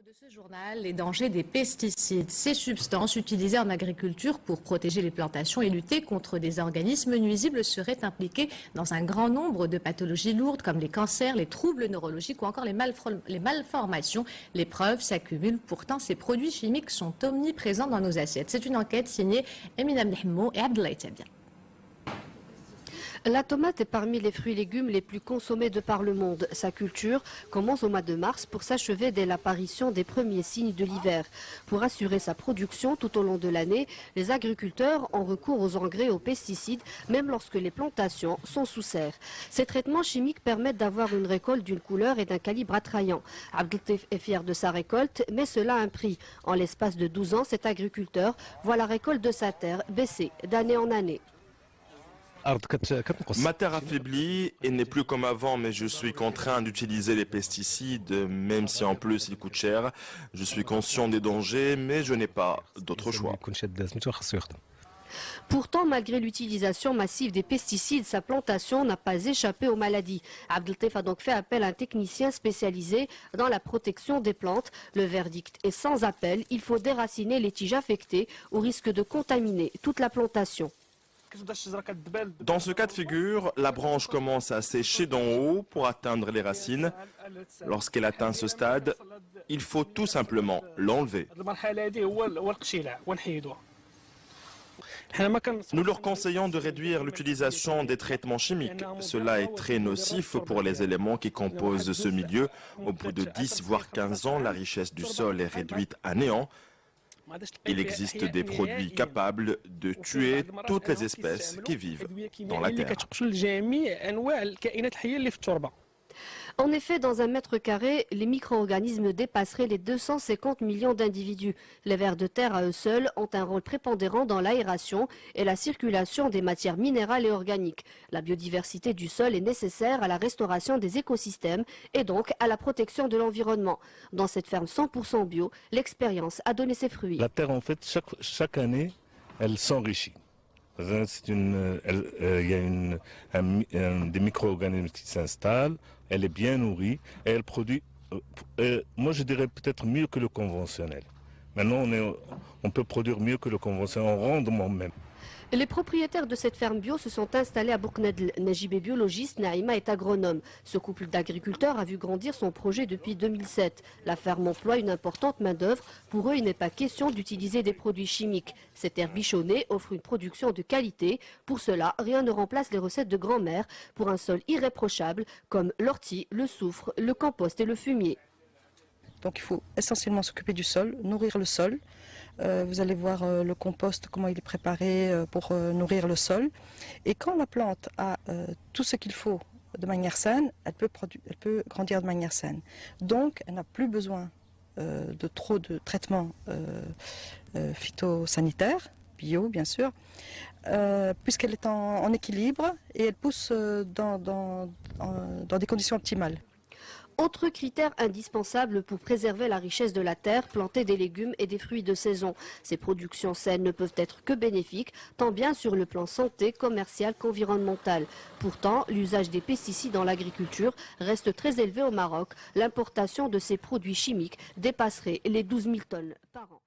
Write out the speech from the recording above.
De ce journal, les dangers des pesticides, ces substances utilisées en agriculture pour protéger les plantations et lutter contre des organismes nuisibles seraient impliquées dans un grand nombre de pathologies lourdes comme les cancers, les troubles neurologiques ou encore les malformations. Les preuves s'accumulent, pourtant ces produits chimiques sont omniprésents dans nos assiettes. C'est une enquête signée Emina Mnehmo et Abdoulaye Tabia. La tomate est parmi les fruits et légumes les plus consommés de par le monde. Sa culture commence au mois de mars pour s'achever dès l'apparition des premiers signes de l'hiver. Pour assurer sa production tout au long de l'année, les agriculteurs ont recours aux engrais et aux pesticides, même lorsque les plantations sont sous serre. Ces traitements chimiques permettent d'avoir une récolte d'une couleur et d'un calibre attrayant. Abdeltif est fier de sa récolte, mais cela a un prix. En l'espace de 12 ans, cet agriculteur voit la récolte de sa terre baisser d'année en année. Ma terre affaiblit et n'est plus comme avant, mais je suis contraint d'utiliser les pesticides, même si en plus ils coûtent cher. Je suis conscient des dangers, mais je n'ai pas d'autre choix. Pourtant, malgré l'utilisation massive des pesticides, sa plantation n'a pas échappé aux maladies. Abdeltif a donc fait appel à un technicien spécialisé dans la protection des plantes. Le verdict est sans appel, il faut déraciner les tiges affectées au risque de contaminer toute la plantation. Dans ce cas de figure, la branche commence à sécher d'en haut pour atteindre les racines. Lorsqu'elle atteint ce stade, il faut tout simplement l'enlever. Nous leur conseillons de réduire l'utilisation des traitements chimiques. Cela est très nocif pour les éléments qui composent ce milieu. Au bout de 10 voire 15 ans, la richesse du sol est réduite à néant. Il existe des produits capables de tuer toutes les espèces qui vivent dans la terre. En effet, dans un mètre carré, les micro-organismes dépasseraient les 250 millions d'individus. Les vers de terre à eux seuls ont un rôle prépondérant dans l'aération et la circulation des matières minérales et organiques. La biodiversité du sol est nécessaire à la restauration des écosystèmes et donc à la protection de l'environnement. Dans cette ferme 100% bio, l'expérience a donné ses fruits. La terre, en fait, chaque année, elle s'enrichit. Il y a des micro-organismes qui s'installent, elle est bien nourrie et elle produit, moi je dirais peut-être mieux que le conventionnel. Maintenant on peut produire mieux que le conventionnel en rendement même. Les propriétaires de cette ferme bio se sont installés à Bourknedl. Najib est biologiste, Naïma est agronome. Ce couple d'agriculteurs a vu grandir son projet depuis 2007. La ferme emploie une importante main-d'œuvre. Pour eux, il n'est pas question d'utiliser des produits chimiques. Cette terre bichonnée offre une production de qualité. Pour cela, rien ne remplace les recettes de grand-mère pour un sol irréprochable comme l'ortie, le soufre, le compost et le fumier. Donc il faut essentiellement s'occuper du sol, nourrir le sol. Vous allez voir le compost, comment il est préparé pour nourrir le sol. Et quand la plante a tout ce qu'il faut de manière saine, elle peut grandir de manière saine. Donc elle n'a plus besoin de trop de traitements phytosanitaires, bio bien sûr, puisqu'elle est en équilibre et elle pousse dans des conditions optimales. Autre critère indispensable pour préserver la richesse de la terre, planter des légumes et des fruits de saison. Ces productions saines ne peuvent être que bénéfiques, tant bien sur le plan santé, commercial qu'environnemental. Pourtant, l'usage des pesticides dans l'agriculture reste très élevé au Maroc. L'importation de ces produits chimiques dépasserait les 12 000 tonnes par an.